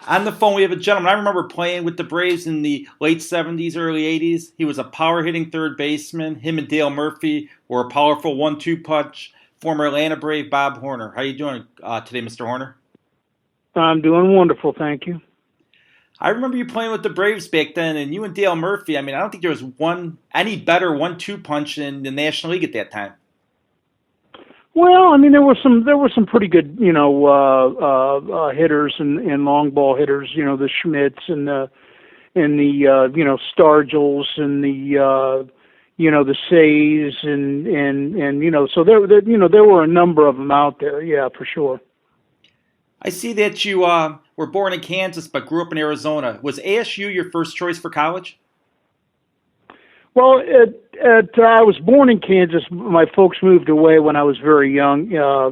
On the phone, we have a gentleman. I remember playing with the Braves in the late 70s, early 80s. He was a power hitting third baseman. Him and Dale Murphy were a powerful 1-2 punch. Former Atlanta Brave Bob Horner. How you doing today, Mr. Horner? I'm doing wonderful, thank you. I remember you playing with the Braves back then, and you and Dale Murphy. I mean, I don't think there was any better 1-2 punch in the National League at that time. Well, I mean, there were some pretty good, hitters and long ball hitters. The Schmidts and the Stargels and the Says and so there were a number of them out there. Yeah, for sure. I see that you were born in Kansas but grew up in Arizona. Was ASU your first choice for college? Well, I was born in Kansas. My folks moved away when I was very young, a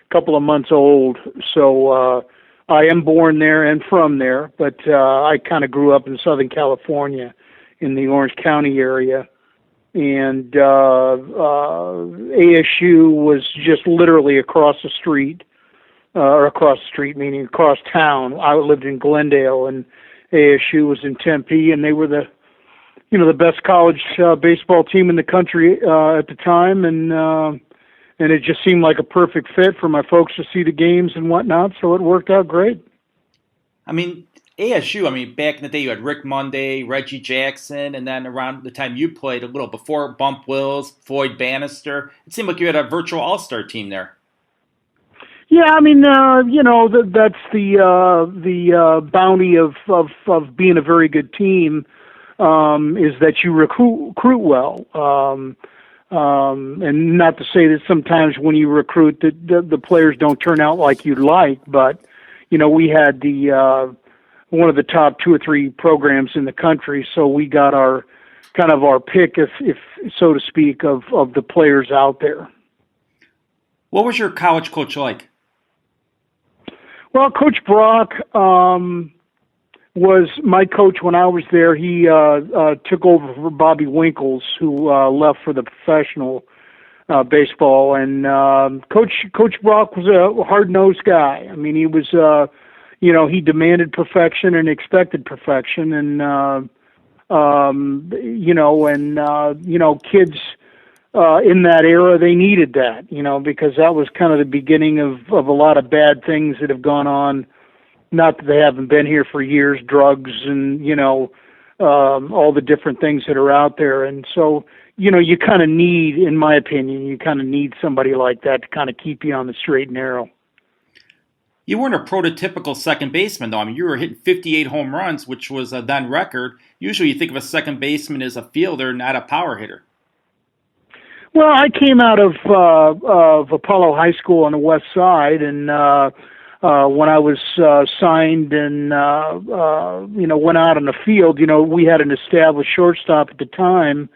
couple of months old. So I am born there and from there, but I kind of grew up in Southern California in the Orange County area. And ASU was just literally across the street, meaning across town. I lived in Glendale, and ASU was in Tempe, and they were the best college baseball team in the country at the time, and it just seemed like a perfect fit for my folks to see the games and whatnot. So it worked out great. I mean, ASU. I mean, back in the day, you had Rick Monday, Reggie Jackson, and then around the time you played, a little before, Bump Wills, Floyd Bannister. It seemed like you had a virtual all-star team there. Yeah, I mean, that's the bounty of being a very good team. Is that you recruit well, and not to say that sometimes when you recruit the players don't turn out like you'd like, but we had the one of the top 2 or 3 programs in the country, so we got our pick, if so to speak, of the players out there. What was your college coach like? Well, Coach Brock was my coach when I was there. He took over for Bobby Winkles, who left for the professional baseball. And Coach Brock was a hard-nosed guy. I mean, he was, he demanded perfection and expected perfection. And, kids in that era, they needed that, because that was kind of the beginning of a lot of bad things that have gone on. Not that they haven't been here for years, drugs and, all the different things that are out there. And so, you kind of need, in my opinion, somebody like that to kind of keep you on the straight and narrow. You weren't a prototypical second baseman, though. I mean, you were hitting 58 home runs, which was a then record. Usually you think of a second baseman as a fielder, not a power hitter. Well, I came out of Apollo High School on the west side, and when I was signed and went out on the field, we had an established shortstop at the time,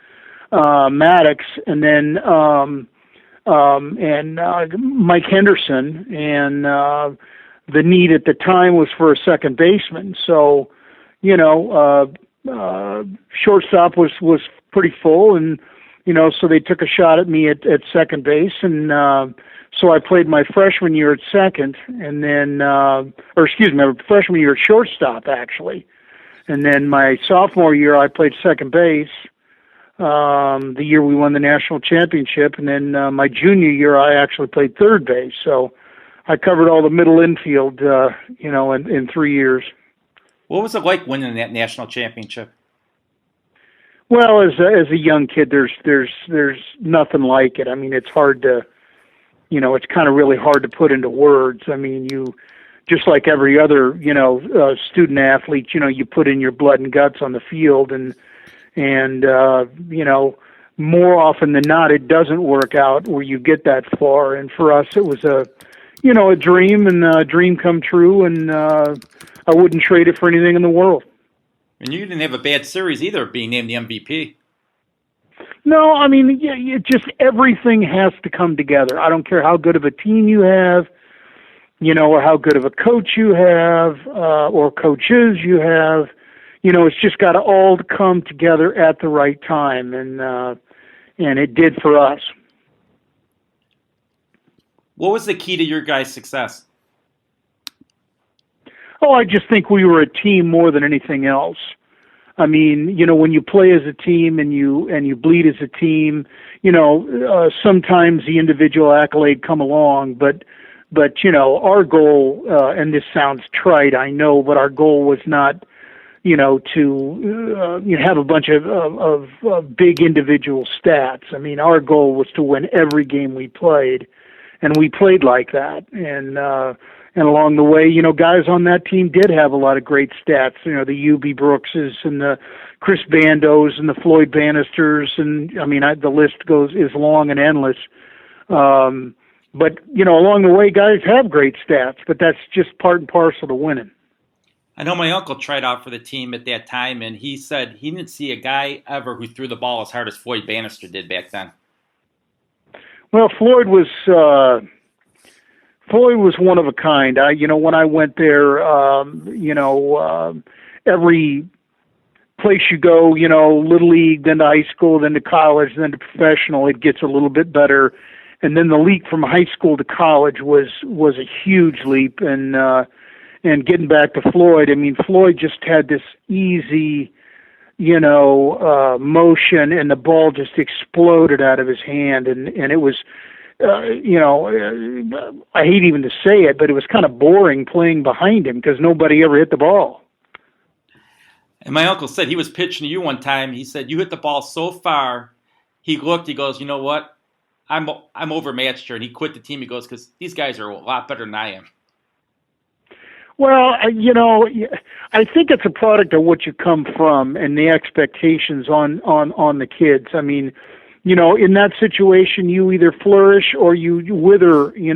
Maddox, and then Mike Henderson, and the need at the time was for a second baseman. So, shortstop was pretty full, and so they took a shot at me at second base, and so I played my freshman year at second, and then, my freshman year at shortstop, actually. And then my sophomore year, I played second base, the year we won the national championship. And then my junior year, I actually played third base. So I covered all the middle infield, in 3 years. What was it like winning that national championship? Well, as a young kid, there's nothing like it. I mean, it's hard to, it's kind of really hard to put into words. I mean, you, just like every other, student athlete, you put in your blood and guts on the field, and more often than not, it doesn't work out where you get that far. And for us, it was a dream, and a dream come true, and I wouldn't trade it for anything in the world. And you didn't have a bad series either, being named the MVP. No, I mean, just everything has to come together. I don't care how good of a team you have, or how good of a coach you have, or coaches you have. It's just got to all come together at the right time, and it did for us. What was the key to your guys' success? Oh, I just think we were a team more than anything else. I mean, when you play as a team and you bleed as a team, sometimes the individual accolade come along, but our goal, and this sounds trite, I know, but our goal was not, to have a bunch of big individual stats. I mean, our goal was to win every game we played, and we played like that. And along the way, guys on that team did have a lot of great stats. The U.B. Brookses and the Chris Bandos and the Floyd Bannisters, and the list is long and endless. But along the way, guys have great stats, but that's just part and parcel to winning. I know my uncle tried out for the team at that time, and he said he didn't see a guy ever who threw the ball as hard as Floyd Bannister did back then. Well, Floyd was one of a kind. When I went there, every place you go, little league, then to high school, then to college, then to professional, it gets a little bit better. And then the leap from high school to college was a huge leap. And getting back to Floyd, Floyd just had this easy, motion, and the ball just exploded out of his hand. And it was, I hate even to say it, but it was kind of boring playing behind him because nobody ever hit the ball. And my uncle said he was pitching to you one time. He said, you hit the ball so far. He looked, he goes, you know what? I'm overmatched here. And he quit the team. He goes, because these guys are a lot better than I am. Well, I think it's a product of what you come from and the expectations on the kids. In that situation, you either flourish or you wither, you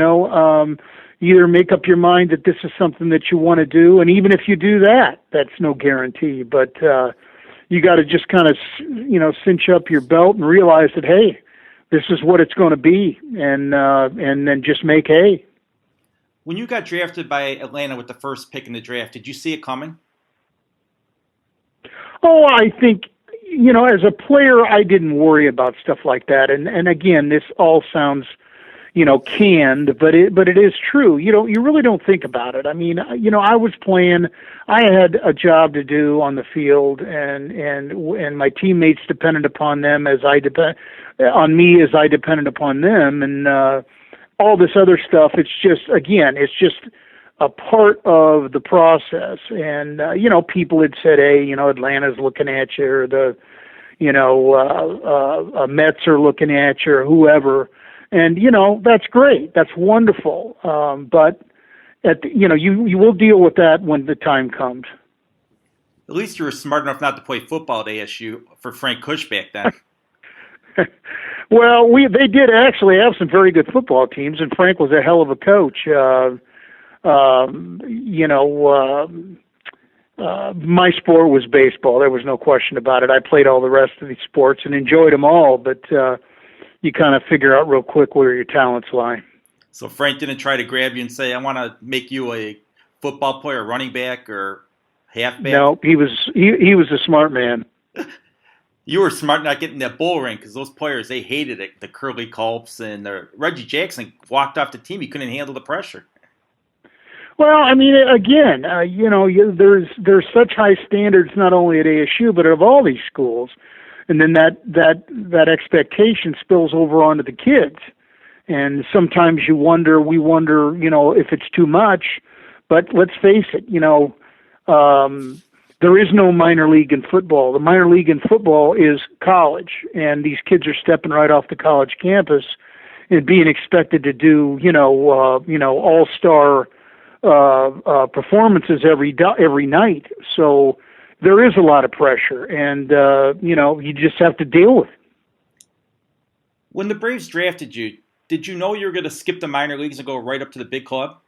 either make up your mind that this is something that you want to do. And even if you do that, that's no guarantee. But you got to just kind of, cinch up your belt and realize that, hey, this is what it's going to be. And then just make hay. When you got drafted by Atlanta with the first pick in the draft, did you see it coming? Oh, I think, as a player, I didn't worry about stuff like that. And again, this all sounds, canned, but it is true. You really don't think about it. I was playing, I had a job to do on the field, and my teammates depended upon them on me as I depended upon them. And, all this other stuff, it's just a part of the process. And, people had said, hey, Atlanta's looking at you, or the, Mets are looking at you, or whoever. And, that's great. That's wonderful. But, you will deal with that when the time comes. At least you were smart enough not to play football at ASU for Frank Kush back then. Well, they did actually have some very good football teams, and Frank was a hell of a coach. My sport was baseball. There was no question about it. I played all the rest of these sports and enjoyed them all, but you kind of figure out real quick where your talents lie. So Frank didn't try to grab you and say, I want to make you a football player, running back, or halfback? No, he was a smart man. You were smart not getting that bull ring because those players, they hated it. The Curly Culps and Reggie Jackson walked off the team. He couldn't handle the pressure. Well, again, there's such high standards not only at ASU but of all these schools, and then that expectation spills over onto the kids. And sometimes we wonder, if it's too much. But let's face it, there is no minor league in football. The minor league in football is college, and these kids are stepping right off the college campus and being expected to do, all-star performances every night. So there is a lot of pressure, and you just have to deal with it. When the Braves drafted you, did you know you were going to skip the minor leagues and go right up to the big club?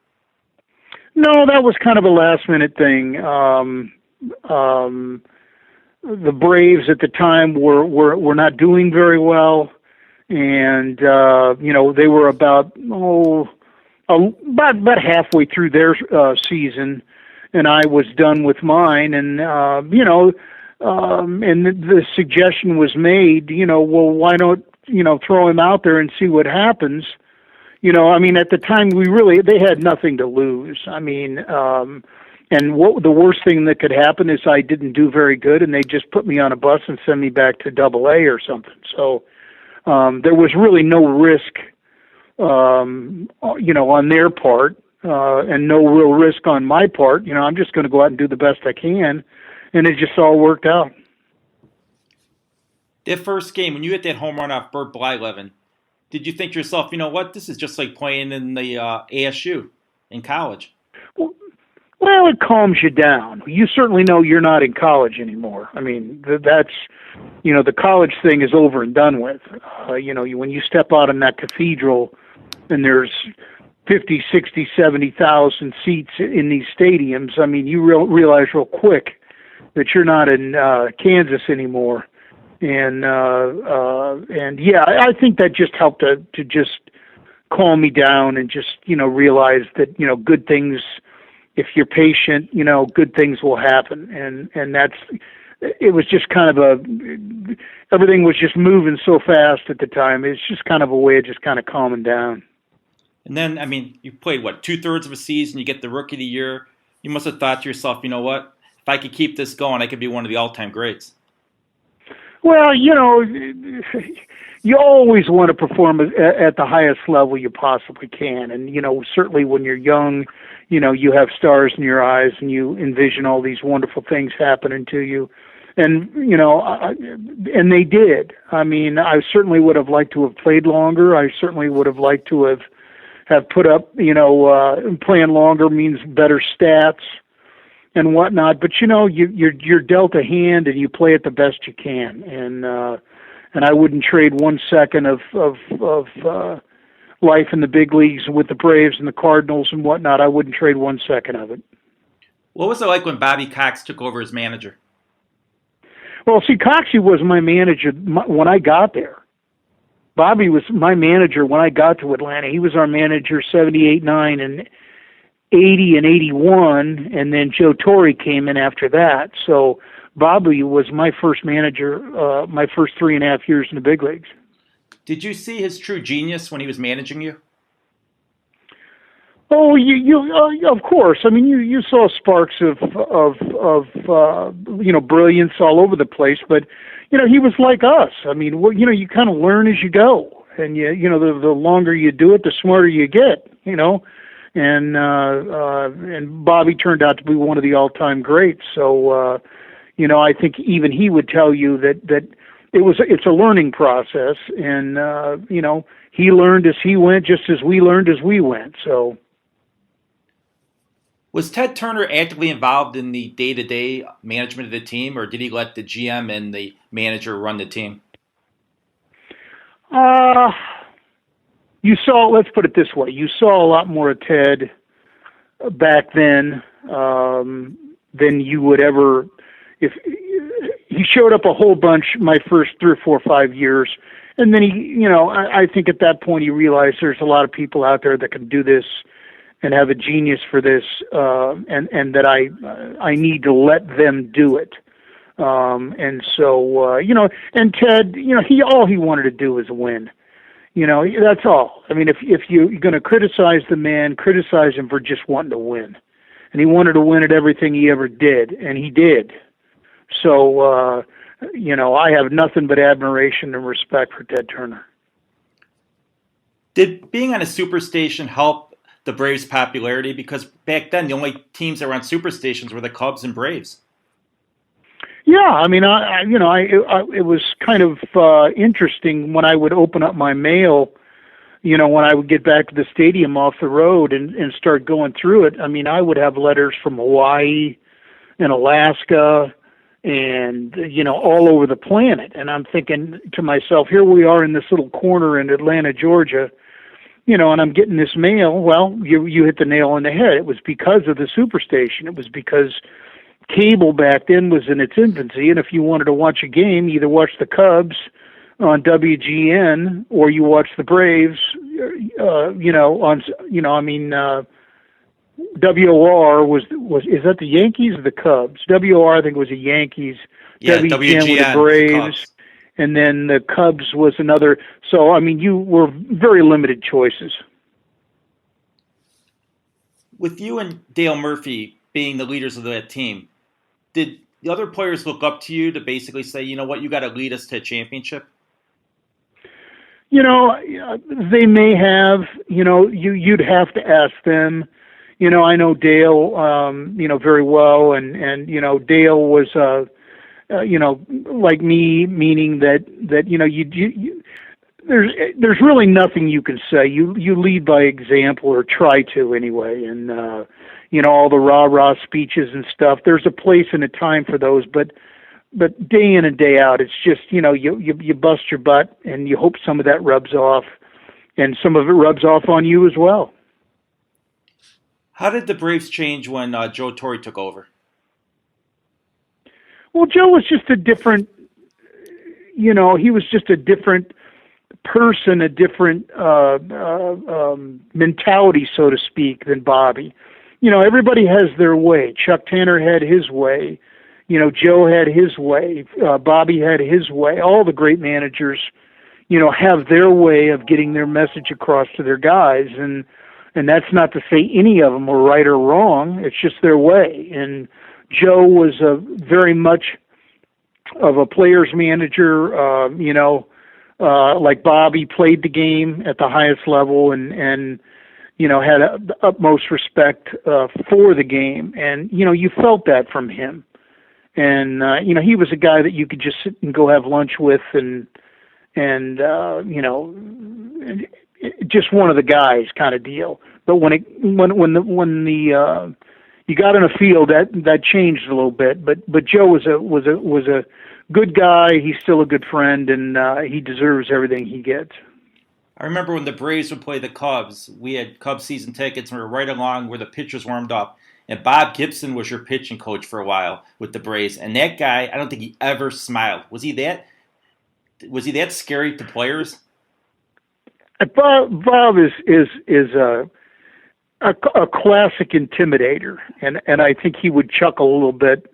No, that was kind of a last-minute thing. The Braves at the time were not doing very well, and they were about halfway through their season, and I was done with mine, and and the suggestion was made, well, why don't throw him out there and see what happens. At the time they had nothing to lose. And what the worst thing that could happen is I didn't do very good, and they just put me on a bus and send me back to AA or something. So there was really no risk, on their part, and no real risk on my part. I'm just going to go out and do the best I can, and it just all worked out. That first game, when you hit that home run off Bert Blyleven, did you think to yourself, you know what, this is just like playing in the ASU in college? Well, it calms you down. You certainly know you're not in college anymore. I mean, that's, the college thing is over and done with. When you step out in that cathedral and there's 50, 60, 70,000 seats in these stadiums, I mean, you realize real quick that you're not in Kansas anymore. And yeah, I think that just helped to just calm me down and just, realize that, good things, if you're patient, good things will happen. And it was just kind of everything was just moving so fast at the time. It's just kind of a way of just kind of calming down. And then, I mean, you played, 2/3 of a season, you get the Rookie of the Year. You must have thought to yourself, you know what, if I could keep this going, I could be one of the all-time greats. Well, you always want to perform at the highest level you possibly can. And, certainly when you're young, you have stars in your eyes and you envision all these wonderful things happening to you. And, and they did. I mean, I certainly would have liked to have played longer. I certainly would have liked to have put up, playing longer means better stats and whatnot. But, you're dealt a hand and you play it the best you can. And I wouldn't trade 1 second of life in the big leagues with the Braves and the Cardinals and whatnot. I wouldn't trade 1 second of it. What was it like when Bobby Cox took over as manager? Well, see, Coxie was my manager when I got there. Bobby was my manager when I got to Atlanta. He was our manager 78, 9, and 80 and 81, and then Joe Torre came in after that. So Bobby was my first manager, my first 3.5 years in the big leagues. Did you see his true genius when he was managing you? Oh, you of course. I mean, you saw sparks of brilliance all over the place, but he was like us. I mean, you kind of learn as you go, and the longer you do it, the smarter you get. And Bobby turned out to be one of the all-time greats. So, I think even he would tell you that it's a learning process, and he learned as he went, just as we learned as we went. So. Was Ted Turner actively involved in the day-to-day management of the team, or did he let the GM and the manager run the team? Let's put it this way, you saw a lot more of Ted back then than you would ever, if he showed up a whole bunch my first 3 or 4 or 5 years, and then I think at that point he realized there's a lot of people out there that can do this and have a genius for this, and that I need to let them do it. And so, and Ted, all he wanted to do was win. That's all. I mean, if you're going to criticize the man, criticize him for just wanting to win. And he wanted to win at everything he ever did, and he did. So, I have nothing but admiration and respect for Ted Turner. Did being on a superstation help the Braves' popularity? Because back then, the only teams that were on superstations were the Cubs and Braves. Yeah, I mean, it was kind of interesting when I would open up my mail, when I would get back to the stadium off the road and start going through it. I mean, I would have letters from Hawaii and Alaska and, all over the planet. And I'm thinking to myself, here we are in this little corner in Atlanta, Georgia, and I'm getting this mail. Well, you hit the nail on the head. It was because of the superstation. It was because cable back then was in its infancy, and if you wanted to watch a game, you either watch the Cubs on WGN or you watch the Braves, WOR was is that the Yankees or the Cubs? WOR I think was the Yankees. Yeah, WGN was the Braves. The and then the Cubs was another. So, I mean, you were very limited choices. With you and Dale Murphy being the leaders of that team. Did the other players look up to you to basically say, you know what, you got to lead us to a championship? You know, they may have. You know, you'd have to ask them. You know, I know Dale, very well, and you know, Dale was, like me, meaning that you know, there's really nothing you can say. You lead by example, or try to anyway, and you know, all the rah-rah speeches and stuff. There's a place and a time for those, but day in and day out, it's just, you know, you bust your butt, and you hope some of that rubs off, and some of it rubs off on you as well. How did the Braves change when Joe Torre took over? Well, Joe was just a different, you know, he was just a different person, a different mentality, so to speak, than Bobby. You know, everybody has their way. Chuck Tanner had his way. You know, Joe had his way. Bobby had his way. All the great managers, you know, have their way of getting their message across to their guys. And that's not to say any of them were right or wrong. It's just their way. And Joe was very much of a player's manager, like Bobby played the game at the highest level and you know, had the utmost respect for the game. And, you know, you felt that from him. And, you know, he was a guy that you could just sit and go have lunch with and you know, just one of the guys kind of deal. But when you got in a field, that changed a little bit. But Joe was a good guy. He's still a good friend, and he deserves everything he gets. I remember when the Braves would play the Cubs, we had Cubs season tickets, and we were right along where the pitchers warmed up. And Bob Gibson was your pitching coach for a while with the Braves. And that guy, I don't think he ever smiled. Was he that scary to players? Bob is a classic intimidator, and I think he would chuckle a little bit.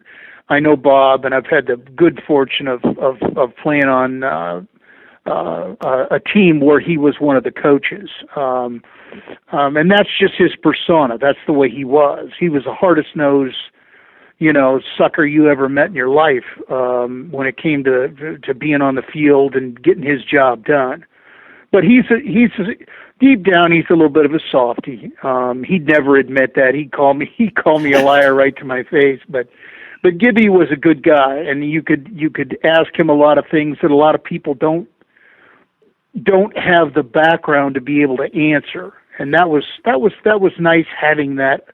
I know Bob, and I've had the good fortune of playing on a team where he was one of the coaches. And that's just his persona. That's the way he was. He was the hardest nosed, you know, sucker you ever met in your life when it came to being on the field and getting his job done. But he's deep down, he's a little bit of a softy. He'd never admit that. He'd call me a liar right to my face. But Gibby was a good guy, and you could ask him a lot of things that a lot of people don't have the background to be able to answer. And that was nice having that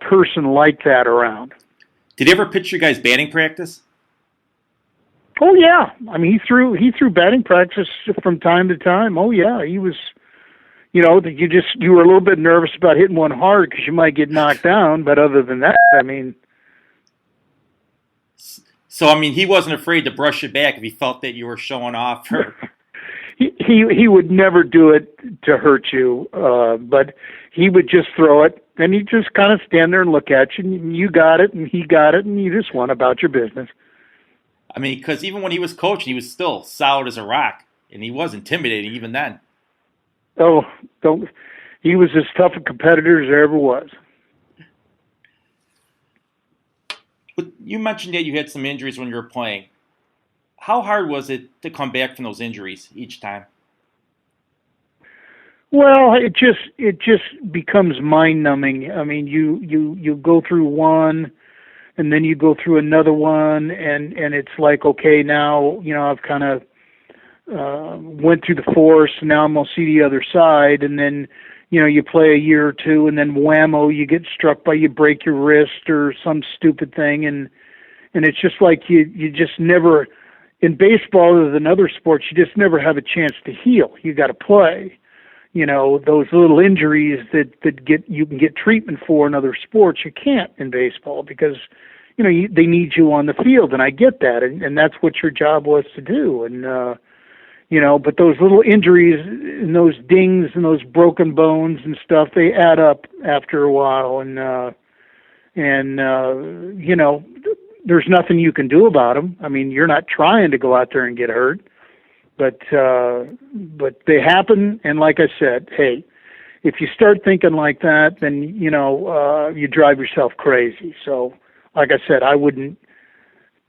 person like that around. Did he ever pitch you guys batting practice? Oh yeah, I mean he threw batting practice from time to time. Oh yeah, he was, you know, you were a little bit nervous about hitting one hard because you might get knocked down. But other than that, I mean. So I mean, he wasn't afraid to brush it back if he felt that you were showing off. Or... He would never do it to hurt you, but he would just throw it, and he'd just kind of stand there and look at you, and you got it, and he got it, and you just went about your business. I mean, because even when he was coaching, he was still solid as a rock, and he was intimidating even then. Oh, he was as tough a competitor as there ever was. But you mentioned that you had some injuries when you were playing. How hard was it to come back from those injuries each time? Well, it just becomes mind-numbing. I mean, you go through one, and then you go through another one, and it's like, okay, now, you know, I've kind of went through the force, and now I'm going to see the other side, and then, you know, you play a year or two, and then whammo, you get struck by, you break your wrist or some stupid thing, and it's just like you just never... In baseball, other than other sports, you just never have a chance to heal. You got to play. You know, those little injuries that you can get treatment for in other sports, you can't in baseball because, you know, they need you on the field, and I get that, and that's what your job was to do. And you know, but those little injuries and those dings and those broken bones and stuff, they add up after a while, and you know. There's nothing you can do about them. I mean, you're not trying to go out there and get hurt, but they happen. And like I said, hey, if you start thinking like that, then you drive yourself crazy. So, like I said, I wouldn't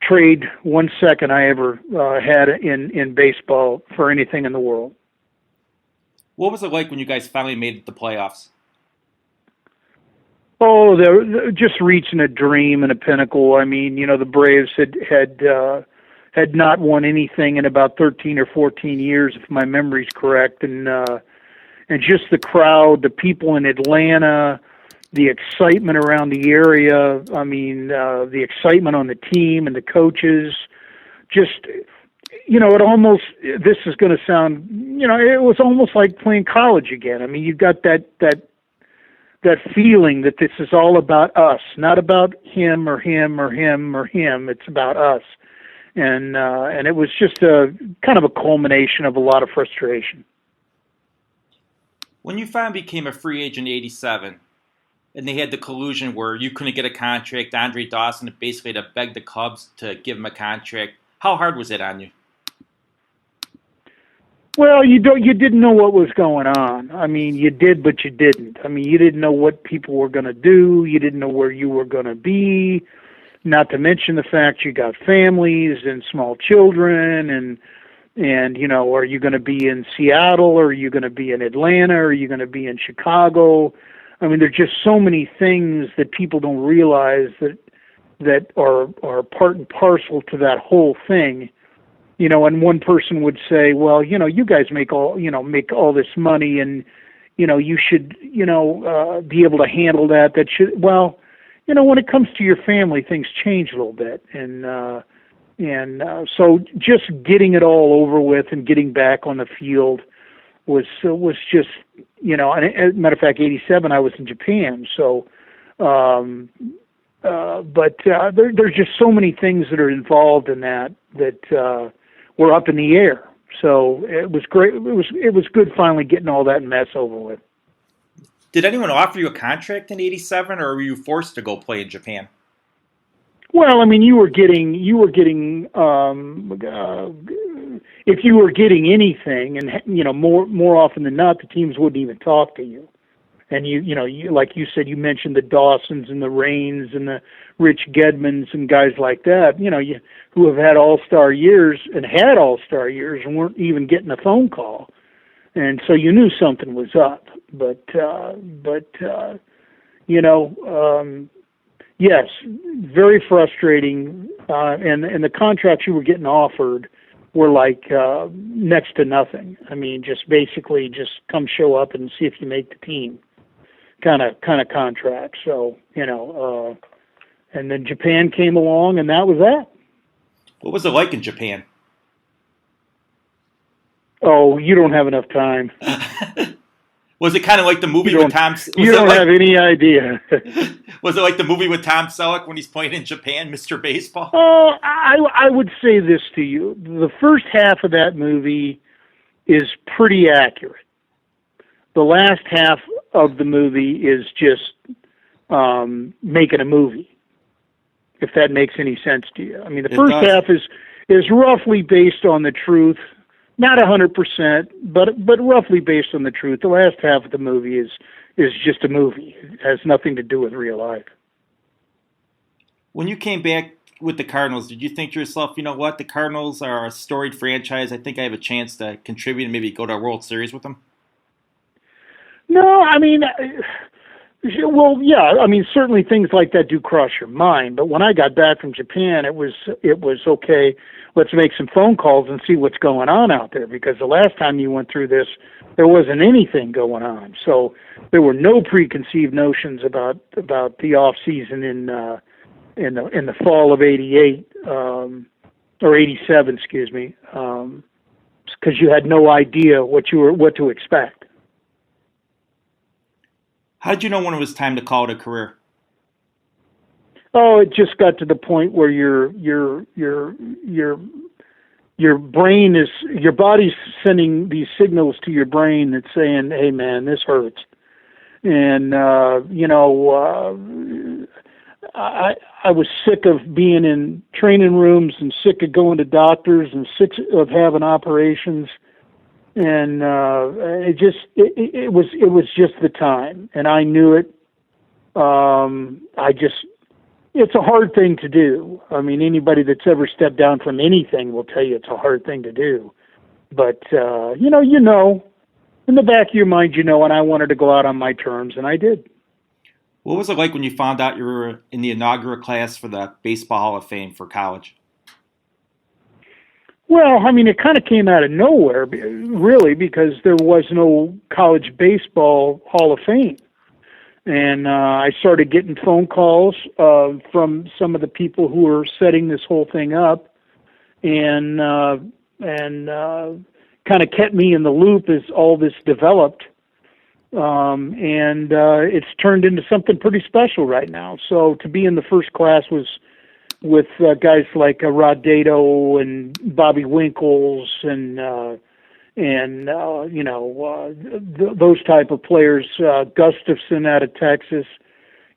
trade 1 second I ever had in baseball for anything in the world. What was it like when you guys finally made it to the playoffs? Oh, they're just reaching a dream and a pinnacle. I mean, the Braves had not won anything in about 13 or 14 years, if my memory's correct, and just the crowd, the people in Atlanta, the excitement around the area. I mean, the excitement on the team and the coaches. Just, it almost. This is going to sound, it was almost like playing college again. I mean, you've got that feeling that this is all about us, not about him or him or him or him. It's about us, and it was just a kind of a culmination of a lot of frustration. When you finally became a free agent in '87, and they had the collusion where you couldn't get a contract, Andre Dawson basically had to beg the Cubs to give him a contract. How hard was it on you? Well, you didn't know what was going on. I mean, you did, but you didn't. I mean, you didn't know what people were going to do. You didn't know where you were going to be. Not to mention the fact you got families and small children, and are you going to be in Seattle, or are you going to be in Atlanta, or are you going to be in Chicago? I mean, there's just so many things that people don't realize that are part and parcel to that whole thing. And one person would say, well, you guys make all this money, and, you should, be able to handle that. When it comes to your family, things change a little bit. So just getting it all over with and getting back on the field was just, and as a matter of fact, '87, I was in Japan. So, there's just so many things that are involved in that were up in the air. So it was great. It was good finally getting all that mess over with. Did anyone offer you a contract in '87, or were you forced to go play in Japan? Well, I mean, you were getting if you were getting anything, and more often than not, the teams wouldn't even talk to you. And you like you said, you mentioned the Dawsons and the Rains and the Rich Gedmans and guys like that, who have had all-star years and weren't even getting a phone call. And so you knew something was up. Yes, very frustrating. And the contracts you were getting offered were like next to nothing. I mean, just basically just come show up and see if you make the team kind of contract. So, and then Japan came along, and that was that. What was it like in Japan? Oh, you don't have enough time. Was it kind of like the movie with Tom? You don't have any idea. Was it like the movie with Tom Selleck when he's playing in Japan, Mr. Baseball? Oh, I would say this to you. The first half of that movie is pretty accurate. The last half of the movie is just making a movie, if that makes any sense to you. I mean, the first half is roughly based on the truth. Not 100%, but roughly based on the truth. The last half of the movie is just a movie. It has nothing to do with real life. When you came back with the Cardinals, did you think to yourself, you know what, the Cardinals are a storied franchise. I think I have a chance to contribute and maybe go to a World Series with them? No, I mean, well, yeah. I mean, certainly things like that do cross your mind. But when I got back from Japan, it was okay. Let's make some phone calls and see what's going on out there, because the last time you went through this, there wasn't anything going on. So there were no preconceived notions about the off season in the fall of '88 or '87, excuse me, because you had no idea what to expect. How did you know when it was time to call it a career? Oh, it just got to the point where your brain is, your body's sending these signals to your brain that's saying, "Hey, man, this hurts," and I was sick of being in training rooms and sick of going to doctors and sick of having operations, and it was just the time, and I knew it. It's a hard thing to do. I mean, anybody that's ever stepped down from anything will tell you it's a hard thing to do. But you know, in the back of your mind, and I wanted to go out on my terms, and I did. What was it like when you found out you were in the inaugural class for the Baseball Hall of Fame for college? Well, I mean, it kind of came out of nowhere, really, because there was no college baseball Hall of Fame. And I started getting phone calls from some of the people who were setting this whole thing up, and kind of kept me in the loop as all this developed. And it's turned into something pretty special right now. So to be in the first class was with guys like Rod Dato and Bobby Winkles and those type of players, Gustafson out of Texas.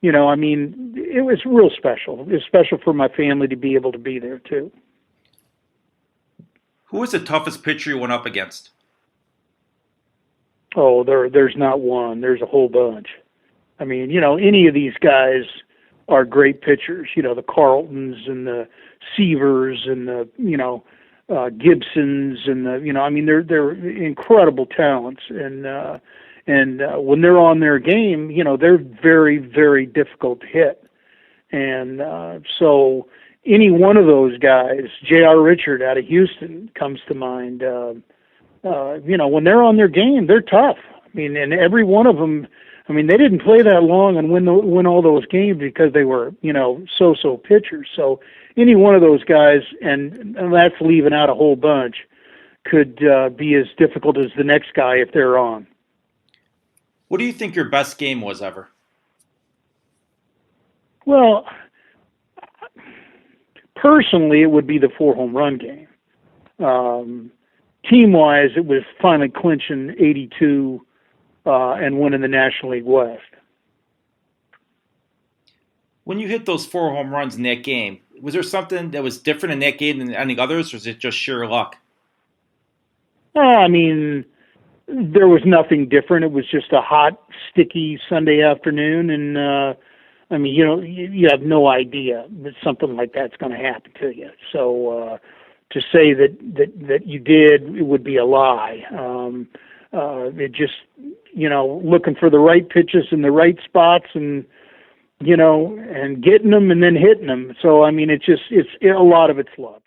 I mean, it was real special. It was special for my family to be able to be there too. Who was the toughest pitcher you went up against? Oh, there's not one. There's a whole bunch. I mean, any of these guys are great pitchers. The Carltons and the Seavers and the, Gibsons and the, I mean, they're incredible talents. And when they're on their game, they're very, very difficult to hit. And so any one of those guys, J.R. Richard out of Houston comes to mind. When they're on their game, they're tough. I mean, and every one of them, I mean, they didn't play that long and win all those games because they were, so-so pitchers. So any one of those guys, and that's leaving out a whole bunch, could be as difficult as the next guy if they're on. What do you think your best game was ever? Well, personally, it would be the 4 home run game. Team-wise, it was finally clinching 82 and winning the National League West. When you hit those 4 home runs in that game, was there something that was different in that game than any others, or was it just sheer luck? I mean, there was nothing different. It was just a hot, sticky Sunday afternoon, and I mean, you have no idea that something like that's going to happen to you. So to say that you did, it would be a lie. It just, looking for the right pitches in the right spots and getting them and then hitting them. So, I mean, it's a lot of it's luck.